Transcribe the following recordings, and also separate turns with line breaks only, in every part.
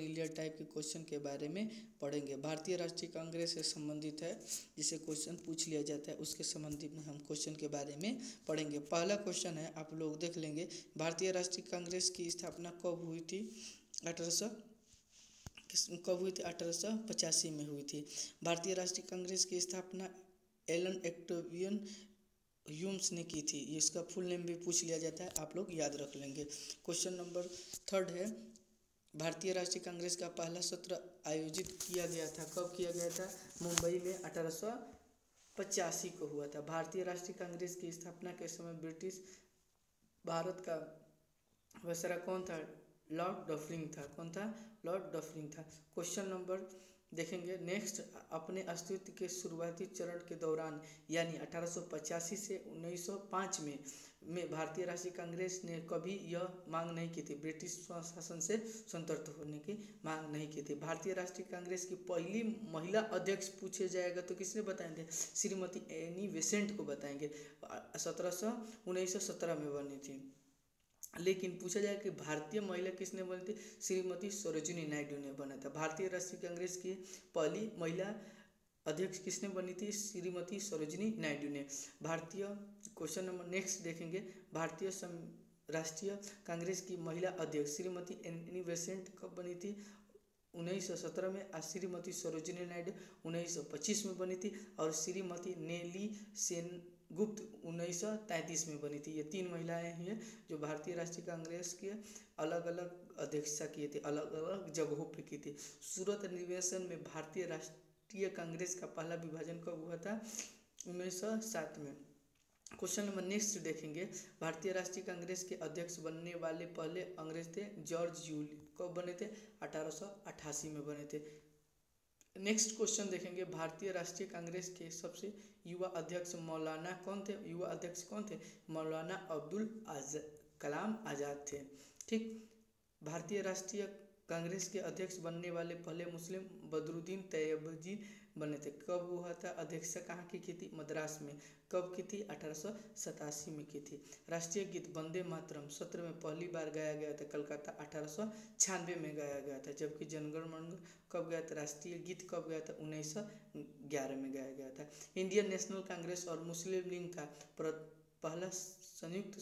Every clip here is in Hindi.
वर्निलियर टाइप के क्वेश्चन के बारे में पढ़ेंगे। भारतीय राष्ट्रीय कांग्रेस से संबंधित है, जिसे क्वेश्चन पूछ लिया जाता है, उसके संबंधित में हम क्वेश्चन के बारे में पढ़ेंगे। पहला क्वेश्चन है, आप लोग देख लेंगे, भारतीय राष्ट्रीय कांग्रेस की स्थापना कब हुई थी? 1885 में हुई थी। भारतीय राष्ट्रीय कांग्रेस की स्थापना एलन ऑक्टेवियन ह्यूम्स ने की थी। इसका फुल नेम भी पूछ लिया जाता है, आप लोग याद रख लेंगे। क्वेश्चन नंबर 3 है, भारतीय राष्ट्रीय कांग्रेस का पहला सत्र आयोजित किया गया था, कब किया गया था? मुंबई में 1885 को हुआ था। भारतीय राष्ट्रीय कांग्रेस की स्थापना के समय ब्रिटिश भारत का वायसराय कौन था? लॉर्ड डफरिन था। कौन था? लॉर्ड डफरिन था। क्वेश्चन नंबर देखेंगे नेक्स्ट, अपने अस्तित्व के शुरुआती चरण के दौरान यानी 1885 से 1905 में भारतीय राष्ट्रीय कांग्रेस ने कभी यह मांग नहीं की थी, ब्रिटिश शासन से स्वतंत्र होने की मांग नहीं की थी। भारतीय राष्ट्रीय कांग्रेस की पहली महिला अध्यक्ष पूछे जाएगा तो किसने बताएंगे? श्रीमती एनी बेसेंट को बताएंगे। 1917 में बनी थी। लेकिन पूछा जाए कि भारतीय महिला किसने बनी थी? श्रीमती सरोजिनी नायडू ने बना था। भारतीय राष्ट्रीय कांग्रेस की पहली महिला अध्यक्ष किसने बनी थी? श्रीमती सरोजिनी नायडू ने। भारतीय क्वेश्चन नंबर नेक्स्ट देखेंगे, भारतीय राष्ट्रीय कांग्रेस की महिला अध्यक्ष श्रीमती एनी बेसेंट कब बनी थी? 1917 में। श्रीमती सरोजिनी नायडू 1925 में बनी थी और श्रीमती नेली सेनगुप्त 1933 में बनी थी। ये 3 महिलाएं हैं जो भारतीय राष्ट्रीय कांग्रेस के अलग अलग अध्यक्षता किए थे, अलग अलग जगहों पे की थी। सूरत अधिवेशन में भारतीय राष्ट्रीय कांग्रेस का पहला विभाजन कब हुआ था? 1907 में। क्वेश्चन नंबर नेक्स्ट देखेंगे, भारतीय राष्ट्रीय कांग्रेस के अध्यक्ष बनने वाले पहले अंग्रेज थे जॉर्ज यूली। कब बने थे? 1888 में बने थे। नेक्स्ट क्वेश्चन देखेंगे, भारतीय राष्ट्रीय कांग्रेस के सबसे युवा अध्यक्ष मौलाना कौन थे? युवा अध्यक्ष कौन थे? मौलाना अब्दुल कलाम आज़ाद थे। ठीक। भारतीय राष्ट्रीय कांग्रेस के अध्यक्ष बनने वाले पहले मुस्लिम बदरुद्दीन तैयबजी बने थे। कब हुआ था? अध्यक्षता कहाँ की थी? मद्रास में। कब की थी? 1887 में की थी। राष्ट्रीय गीत वंदे मातरम सत्र में पहली बार गाया गया था कलकत्ता 1896 में गाया गया था। जबकि जनगण मन कब गया था? राष्ट्रीय गीत कब गया था? 1911 में गाया गया था। इंडियन नेशनल कांग्रेस और मुस्लिम लीग का पहला संयुक्त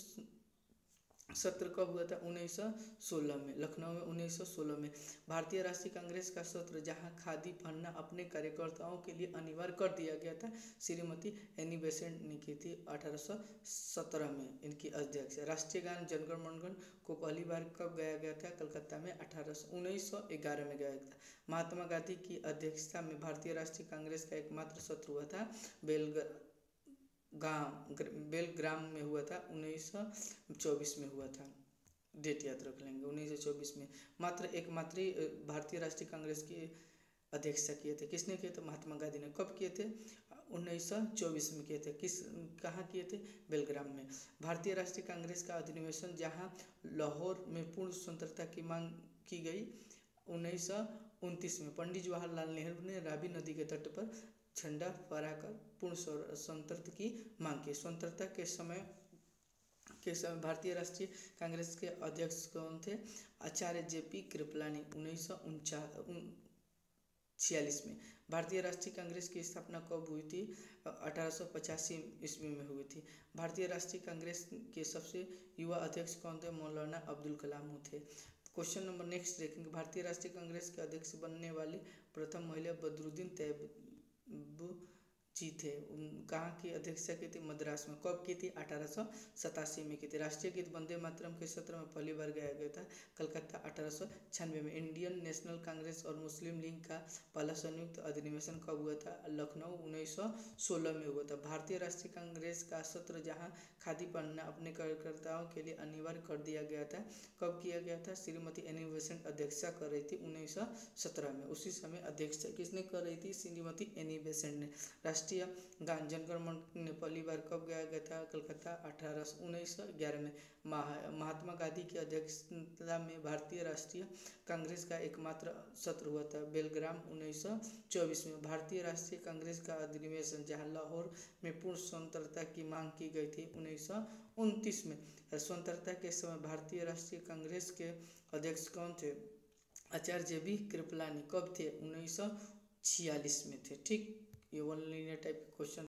सत्र कब हुआ था? 1916 में, लखनऊ में 1916 में। भारतीय राष्ट्रीय कांग्रेस का सत्र जहां खादी पहनना अपने कार्यकर्ताओं के लिए अनिवार्य कर दिया गया था, श्रीमती एनी बेसेंट ने की थी 1817 में इनकी अध्यक्ष। राष्ट्रीय गान जनगण मन को पहली बार कब गाया गया था? कलकत्ता में 1911 में गाया गया था। महात्मा गांधी की अध्यक्षता में भारतीय राष्ट्रीय कांग्रेस का एकमात्र सत्र हुआ था बेलग्राम में हुआ था, 1924 में हुआ था। डेट याद रख लेंगे, 1924 में। एकमात्र भारतीय राष्ट्रीय कांग्रेस की अध्यक्षता किए थे। किसने किए थे? महात्मा गांधी ने। कब किए थे? 1924 में किए थे। कहाँ किए थे? बेलग्राम में। भारतीय राष्ट्रीय कांग्रेस का अधिवेशन जहाँ लाहौर में पूर्ण स्वतंत्रता की मांग की गई 1929 में। पंडित जवाहरलाल नेहरू ने रावी नदी के तट पर झंडा फहराकर पूर्ण स्वतंत्रता की मांग की। स्वतंत्रता के समय भारतीय राष्ट्रीय कांग्रेस के अध्यक्ष कौन थे? आचार्य जेपी कृपलानी 1946 में। भारतीय राष्ट्रीय कांग्रेस की स्थापना कब हुई थी? 1885 ईस्वी में हुई थी। भारतीय राष्ट्रीय कांग्रेस के सबसे युवा अध्यक्ष कौन थे? मौलाना अब्दुल कलाम थे। क्वेश्चन नंबर नेक्स्ट देखेंगे, भारतीय राष्ट्रीय कांग्रेस के अध्यक्ष बनने वाली प्रथम महिला बदरुद्दीन तैयबजी थे। कहाँ की अध्यक्षता की थी? मद्रास में। कब की थी? 1887 में की थी। राष्ट्रीय गीत वंदे मातरम के सत्र में पहली बार गाया गया था कलकत्ता 1896 में। इंडियन नेशनल कांग्रेस और मुस्लिम लीग का पहला संयुक्त अधिवेशन कब हुआ था? लखनऊ 1916 में हुआ था। भारतीय राष्ट्रीय कांग्रेस का सत्र जहां खादी पहनना अपने कार्यकर्ताओं के लिए अनिवार्य कर दिया गया था, कब किया गया था? श्रीमती एनी बेसेंट अध्यक्षता कर रही थी 1917 में। उसी समय अध्यक्षता किसने कर रही थी? श्रीमती एनी बेसेंट ने। राष्ट्रीय गान जनगण मन ने पहली बार कब गाया गया था? कलकत्ता 1911 में। महात्मा गांधी की अध्यक्षता में भारतीय राष्ट्रीय कांग्रेस का एकमात्र सत्र हुआ था बेलग्राम 1924 में। भारतीय राष्ट्रीय कांग्रेस का अधिवेशन जहां लाहौर में पूर्ण स्वतंत्रता की मांग की गई थी 1929 में। स्वतंत्रता के समय भारतीय राष्ट्रीय कांग्रेस के अध्यक्ष कौन थे? आचार्य JB कृपलानी कब थे? 1946 में थे। ठीक, ये वन लाइनर टाइप क्वेश्चन